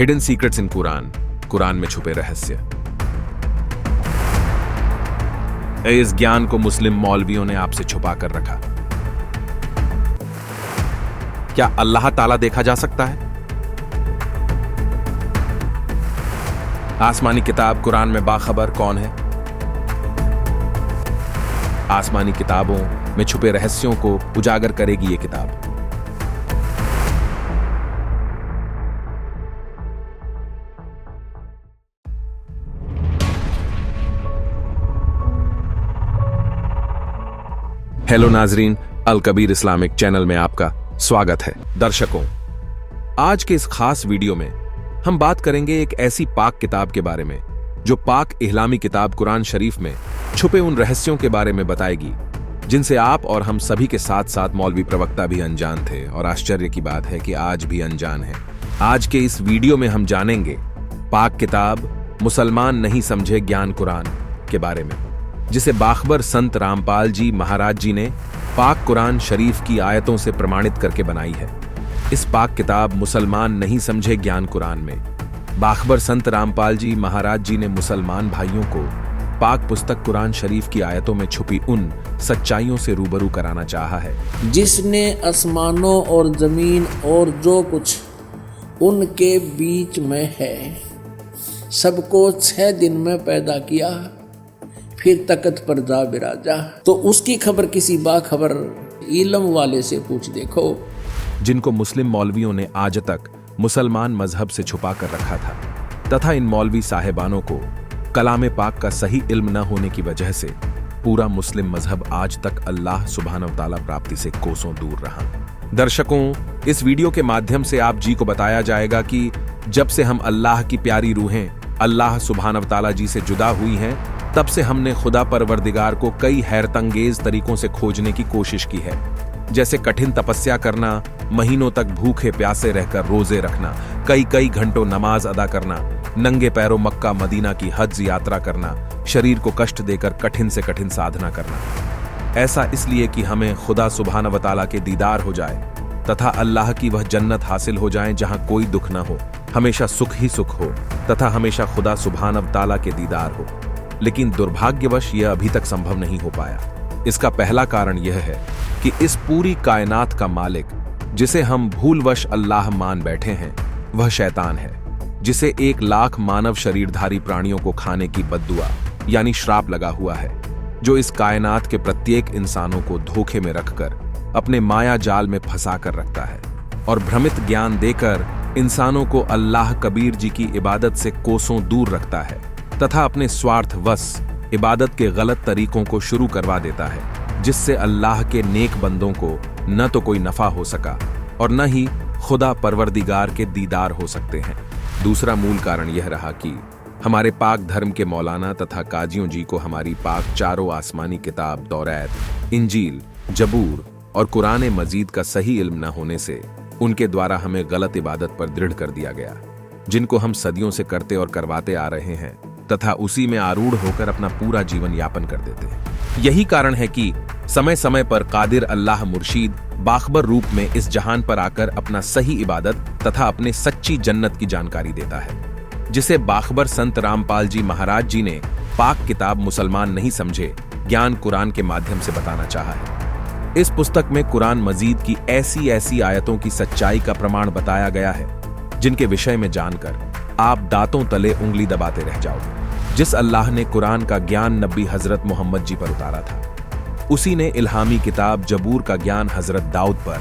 Hidden secrets इन कुरान, कुरान में छुपे रहस्य। इस ज्ञान को मुस्लिम मौलवियों ने आपसे छुपा कर रखा। क्या अल्लाह ताला देखा जा सकता है? आसमानी किताब कुरान में बाखबर कौन है? आसमानी किताबों में छुपे रहस्यों को उजागर करेगी ये किताब। हेलो नाजरीन, अल कबीर इस्लामिक चैनल में आपका स्वागत है। दर्शकों, आज के इस खास वीडियो में हम बात करेंगे एक ऐसी पाक किताब के बारे में जो पाक इस्लामी किताब कुरान शरीफ में छुपे उन रहस्यों के बारे में बताएगी जिनसे आप और हम सभी के साथ साथ मौलवी प्रवक्ता भी अनजान थे, और आश्चर्य की बात है कि आज भी अनजान है। आज के इस वीडियो में हम जानेंगे पाक किताब मुसलमान नहीं समझे ज्ञान कुरान के बारे में, जिसे बाखबर संत रामपाल जी महाराज जी ने पाक कुरान शरीफ की आयतों से प्रमाणित करके बनाई है। इस पाक किताब मुसलमान नहीं समझे ज्ञान कुरान में बाखबर संत रामपाल जी महाराज जी ने मुसलमान भाइयों को पाक पुस्तक कुरान शरीफ की आयतों में छुपी उन सच्चाइयों से रूबरू कराना चाहा है। जिसने आसमानों और जमीन और जो कुछ उनके बीच में है सबको 6 दिन में पैदा किया, फिर तख्त पर जा बिराजा। तो उसकी खबर किसी बाखबर इल्म वाले से पूछ देखो। जिनको मुस्लिम मौलवियों ने आज तक मुसलमान मजहब से छुपा कर रखा था, तथा इन मौलवी साहेबानों को कलाम पाक का सही इल्म न होने की वजह से पूरा मुस्लिम मजहब आज तक अल्लाह सुब्हानहू व तआला प्राप्ति से कोसों दूर रहा। दर्शकों, इस वीडियो के माध्यम से आप जी को बताया जाएगा कि जब से हम अल्लाह की प्यारी रूहें अल्लाह सुब्हानहू व तआला जी से जुदा हुई हैं, तब से हमने खुदा परवरदिगार को कई हैरतंगेज तरीकों से खोजने की कोशिश की है, जैसे कठिन तपस्या करना, महीनों तक भूखे प्यासे रहकर रोजे रखना, कई घंटों नमाज अदा करना, नंगे पैरों मक्का मदीना की हज यात्रा करना, शरीर को कष्ट देकर कठिन से कठिन साधना करना। ऐसा इसलिए कि हमें खुदा सुब्हानहू व तआला के दीदार हो जाए तथा अल्लाह की वह जन्नत हासिल हो जाए जहां कोई दुख न हो, हमेशा सुख ही सुख हो तथा हमेशा खुदा सुब्हानहू व तआला के दीदार हो। लेकिन दुर्भाग्यवश यह अभी तक संभव नहीं हो पाया। इसका पहला कारण यह है कि इस पूरी कायनात का मालिक, जिसे हम भूलवश अल्लाह मान बैठे हैं, वह शैतान है, जिसे 1 लाख मानव शरीरधारी प्राणियों को खाने की बद्दुआ यानी श्राप लगा हुआ है, जो इस कायनात के प्रत्येक इंसानों को धोखे में रखकर अपने माया जाल में फंसा कर रखता है और भ्रमित ज्ञान देकर इंसानों को अल्लाह कबीर जी की इबादत से कोसों दूर रखता है तथा अपने स्वार्थवश इबादत के गलत तरीकों को शुरू करवा देता है, जिससे अल्लाह के नेक बंदों को न तो कोई नफा हो सका और न ही खुदा परवरदिगार के दीदार हो सकते हैं। दूसरा मूल कारण यह रहा कि हमारे पाक धर्म के मौलाना तथा काजियों जी को हमारी पाक चारों आसमानी किताब तौरात, इंजील, जबूर और कुरान मजीद का सही इल्म न होने से उनके द्वारा हमें गलत इबादत पर दृढ़ कर दिया गया, जिनको हम सदियों से करते और करवाते आ रहे हैं तथा उसी में आरूढ़ होकर अपना पूरा जीवन यापन कर देते हैं। यही कारण है कि समय समय पर कादिर अल्लाह मुर्शीद बाखबर रूप में इस जहान पर आकर अपना सही इबादत तथा अपने सच्ची जन्नत की जानकारी देता है, जिसे बाखबर संत रामपाल जी महाराज जी ने पाक किताब मुसलमान नहीं समझे ज्ञान कुरान के माध्यम से बताना चाहा है। इस पुस्तक में कुरान मजीद की ऐसी आयतों की सच्चाई का प्रमाण बताया गया है, जिनके विषय में जानकर आप दांतों तले उंगली दबाते रह जाओगे। जिस अल्लाह ने कुरान का ज्ञान नबी हजरत मोहम्मद जी पर उतारा था, उसी ने इल्हामी किताब जबूर का ज्ञान हजरत दाऊद पर,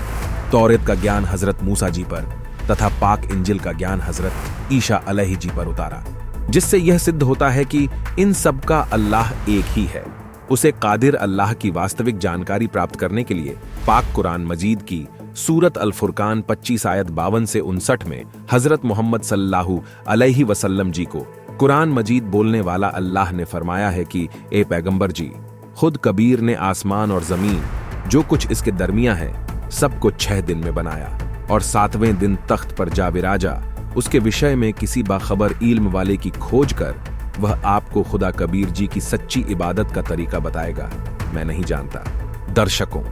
तौरेत का ज्ञान हजरत मूसा जी पर तथा पाक इंजिल का ज्ञान हजरत ईशा अलैहि जी पर उतारा, जिससे यह सिद्ध होता है कि इन सब का अल्लाह एक ही है। उसे कादिर अल्लाह की वास्तविक जानकारी प्राप्त करने के लिए पाक कुरान मजीद की सूरत अल फुरकान 25 आयत 52 से 59 में हजरत मोहम्मद सल्लल्लाहु अलैहि वसल्लम जी को कुरान मजीद बोलने वाला अल्लाह ने फरमाया है कि ए पैगंबर जी, खुद कबीर ने आसमान और जमीन जो कुछ इसके दरमिया है सबको 6 दिन में बनाया और 7वें दिन तख्त पर जा बिराजा। उसके विषय में किसी बाखबर इल्म वाले की खोज कर वह आपको खुदा कबीर जी की सच्ची इबादत का तरीका बताएगा। मैं नहीं जानता। दर्शकों,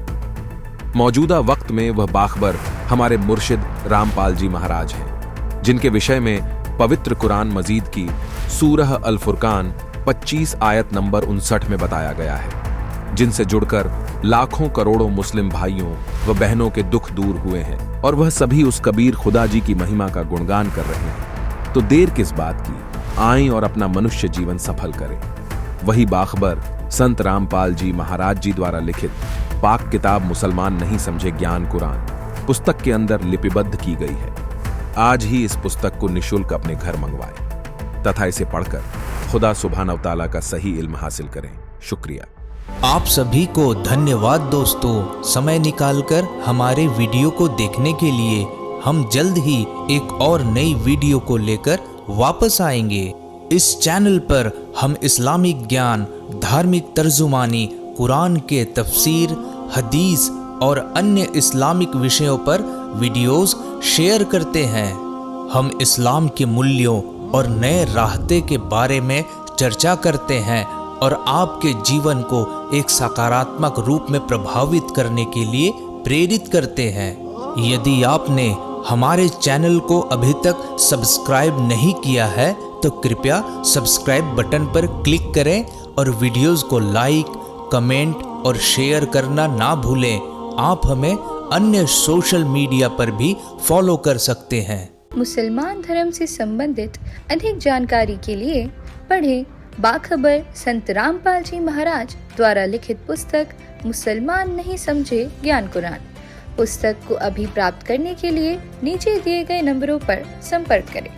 मौजूदा वक्त में वह बाखबर हमारे मुर्शिद रामपाल जी महाराज हैं, जिनके विषय में पवित्र कुरान मजीद की सूरह अल फुरकान 25 आयत नंबर 59 में बताया गया है, जिनसे जुड़कर लाखों करोड़ों मुस्लिम भाइयों व बहनों के दुख दूर हुए हैं और वह सभी उस कबीर खुदा जी की महिमा का गुणगान कर रहे हैं। तो देर किस बात की, आएं और अपना मनुष्य जीवन सफल करें। वही बाखबर संत रामपाल जी महाराज जी द्वारा लिखित पाक किताब मुसलमान नहीं समझे ज्ञान कुरान पुस्तक के अंदर लिपिबद्ध की गई है। आज ही इस पुस्तक को निशुल्क अपने घर मंगवाएं तथा इसे पढ़कर खुदा सुभान व तआला का सही इल्म हासिल करें। शुक्रिया। आप सभी को धन्यवाद दोस्तों, समय निकालकर हमारे वीडियो को देखने के लिए। हम जल्द ही एक और नई वीडियो को लेकर वापस आएंगे। इस चैनल पर हम इस्लामिक ज्ञान, धार्मिक तर्जुमानी, कुरान के तफसीर, हदीस और अन्य इस्लामिक विषयों पर वीडियोस शेयर करते हैं। हम इस्लाम के मूल्यों और नए रास्ते के बारे में चर्चा करते हैं और आपके जीवन को एक सकारात्मक रूप में प्रभावित करने के लिए प्रेरित करते हैं। यदि आपने हमारे चैनल को अभी तक सब्सक्राइब नहीं किया है तो कृपया सब्सक्राइब बटन पर क्लिक करें और वीडियोस को लाइक, कमेंट और शेयर करना ना भूलें। आप हमें अन्य सोशल मीडिया पर भी फॉलो कर सकते हैं। मुसलमान धर्म से संबंधित अधिक जानकारी के लिए पढ़ें बाखबर संत रामपाल जी महाराज द्वारा लिखित पुस्तक मुसलमान नहीं समझे ज्ञान कुरान। पुस्तक को अभी प्राप्त करने के लिए नीचे दिए गए नंबरों पर संपर्क करें।